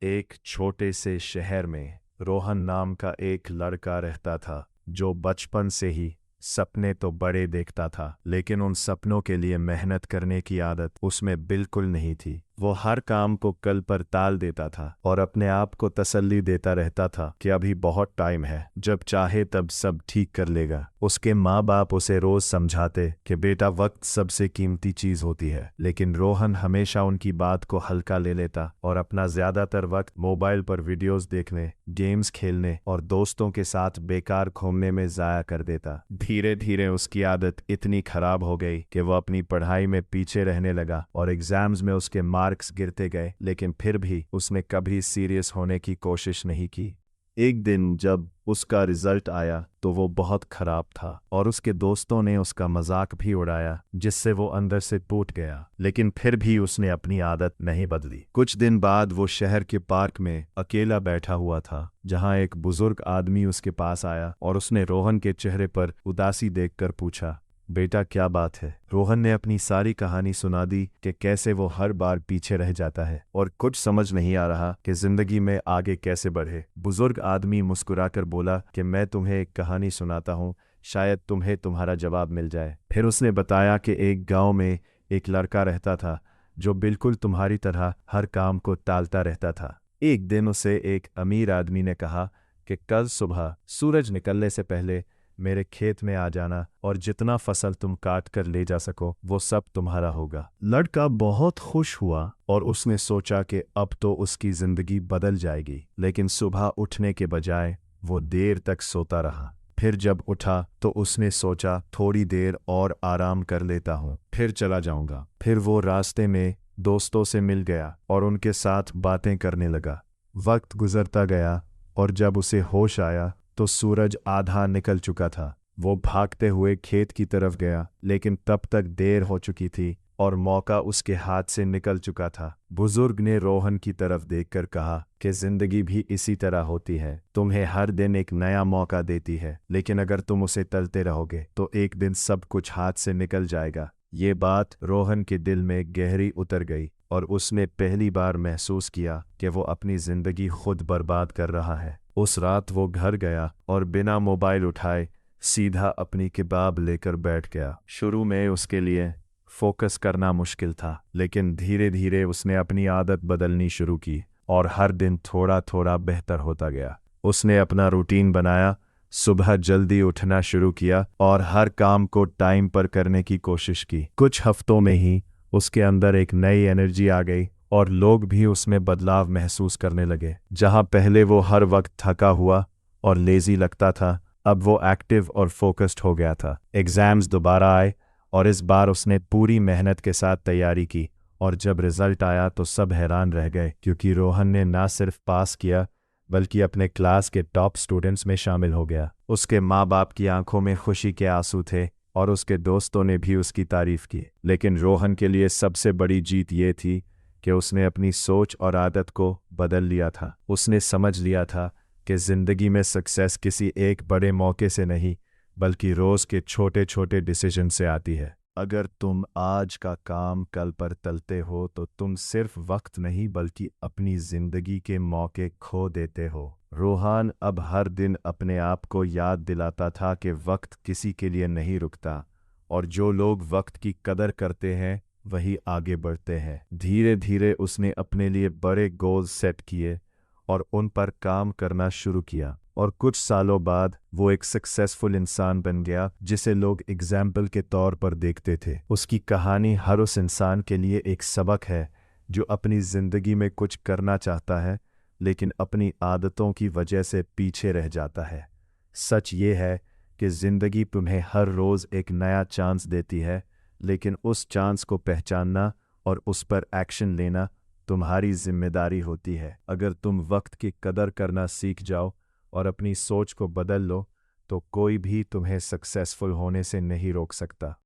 एक छोटे से शहर में रोहन नाम का एक लड़का रहता था जो बचपन से ही सपने तो बड़े देखता था, लेकिन उन सपनों के लिए मेहनत करने की आदत उसमें बिल्कुल नहीं थी। वो हर काम को कल पर टाल देता था और अपने आप को तसल्ली देता रहता था कि अभी बहुत टाइम है, जब चाहे तब सब ठीक कर लेगा। उसके माँ बाप उसे रोज समझाते कि बेटा, वक्त सबसे कीमती चीज होती है, लेकिन रोहन हमेशा उनकी बात को हल्का ले लेता और अपना ज्यादातर वक्त मोबाइल पर वीडियोस देखने, गेम्स खेलने और दोस्तों के साथ बेकार घूमने में जाया कर देता। धीरे धीरे उसकी आदत इतनी खराब हो गई कि वो अपनी पढ़ाई में पीछे रहने लगा और एग्जाम्स में उसके मार्क्स गिरते गए, लेकिन फिर भी उसने कभी सीरियस होने की कोशिश नहीं की। एक दिन जब उसका रिजल्ट आया तो वो बहुत खराब था और उसके दोस्तों ने उसका मजाक भी उड़ाया, जिससे वो अंदर से टूट गया। लेकिन फिर भी उसने अपनी आदत नहीं बदली। कुछ दिन बाद वो शहर के पार्क में अकेला बैठा हुआ था, जहां एक बुजुर्ग आदमी उसके पास आया और उसने रोहन के चेहरे पर उदासी देखकर पूछा, बेटा, क्या बात है? रोहन ने अपनी सारी कहानी सुना दी कि कैसे वो हर बार पीछे रह जाता है और कुछ समझ नहीं आ रहा कि जिंदगी में आगे कैसे बढ़े। बुजुर्ग आदमी मुस्कुराकर बोला कि मैं तुम्हें एक कहानी सुनाता हूँ, शायद तुम्हें तुम्हारा जवाब मिल जाए। फिर उसने बताया कि एक गांव में एक लड़का रहता था जो बिल्कुल तुम्हारी तरह हर काम को टालता रहता था। एक दिन उसे एक अमीर आदमी ने कहा कि कल सुबह सूरज निकलने से पहले मेरे खेत में आ जाना और जितना फसल तुम काट कर ले जा सको वो सब तुम्हारा होगा। लड़का बहुत खुश हुआ और उसने सोचा कि अब तो उसकी जिंदगी बदल जाएगी, लेकिन सुबह उठने के बजाय वो देर तक सोता रहा। फिर जब उठा तो उसने सोचा, थोड़ी देर और आराम कर लेता हूँ, फिर चला जाऊंगा। फिर वो रास्ते में दोस्तों से मिल गया और उनके साथ बातें करने लगा। वक्त गुजरता गया और जब उसे होश आया तो सूरज आधा निकल चुका था। वो भागते हुए खेत की तरफ गया, लेकिन तब तक देर हो चुकी थी और मौका उसके हाथ से निकल चुका था। बुजुर्ग ने रोहन की तरफ देखकर कहा कि जिंदगी भी इसी तरह होती है, तुम्हें हर दिन एक नया मौका देती है, लेकिन अगर तुम उसे टलते रहोगे तो एक दिन सब कुछ हाथ से निकल जाएगा। ये बात रोहन के दिल में गहरी उतर गई और उसने पहली बार महसूस किया कि वो अपनी जिंदगी खुद बर्बाद कर रहा है। उस रात वो घर गया और बिना मोबाइल उठाए सीधा अपनी किताब लेकर बैठ गया। शुरू में उसके लिए फोकस करना मुश्किल था, लेकिन धीरे धीरे उसने अपनी आदत बदलनी शुरू की और हर दिन थोड़ा थोड़ा बेहतर होता गया। उसने अपना रूटीन बनाया, सुबह जल्दी उठना शुरू किया और हर काम को टाइम पर करने की कोशिश की। कुछ हफ्तों में ही उसके अंदर एक नई एनर्जी आ गई और लोग भी उसमें बदलाव महसूस करने लगे। जहां पहले वो हर वक्त थका हुआ और लेजी लगता था, अब वो एक्टिव और फोकस्ड हो गया था। एग्जाम्स दोबारा आए और इस बार उसने पूरी मेहनत के साथ तैयारी की और जब रिजल्ट आया तो सब हैरान रह गए, क्योंकि रोहन ने ना सिर्फ पास किया बल्कि अपने क्लास के टॉप स्टूडेंट्स में शामिल हो गया। उसके माँ बाप की आंखों में खुशी के आंसू थे और उसके दोस्तों ने भी उसकी तारीफ की। लेकिन रोहन के लिए सबसे बड़ी जीत ये थी कि उसने अपनी सोच और आदत को बदल लिया था। उसने समझ लिया था कि जिंदगी में सक्सेस किसी एक बड़े मौके से नहीं, बल्कि रोज के छोटे छोटे डिसीजन से आती है। अगर तुम आज का काम कल पर टलते हो तो तुम सिर्फ वक्त नहीं बल्कि अपनी जिंदगी के मौके खो देते हो। रोहन अब हर दिन अपने आप को याद दिलाता था कि वक्त किसी के लिए नहीं रुकता और जो लोग वक्त की कदर करते हैं वही आगे बढ़ते हैं। धीरे धीरे उसने अपने लिए बड़े गोल्स सेट किए और उन पर काम करना शुरू किया और कुछ सालों बाद वो एक सक्सेसफुल इंसान बन गया जिसे लोग एग्जाम्पल के तौर पर देखते थे। उसकी कहानी हर उस इंसान के लिए एक सबक है जो अपनी जिंदगी में कुछ करना चाहता है लेकिन अपनी आदतों की वजह से पीछे रह जाता है। सच ये है कि जिंदगी तुम्हें हर रोज एक नया चांस देती है, लेकिन उस चांस को पहचानना और उस पर एक्शन लेना तुम्हारी जिम्मेदारी होती है। अगर तुम वक्त की कदर करना सीख जाओ और अपनी सोच को बदल लो तो कोई भी तुम्हें सक्सेसफुल होने से नहीं रोक सकता।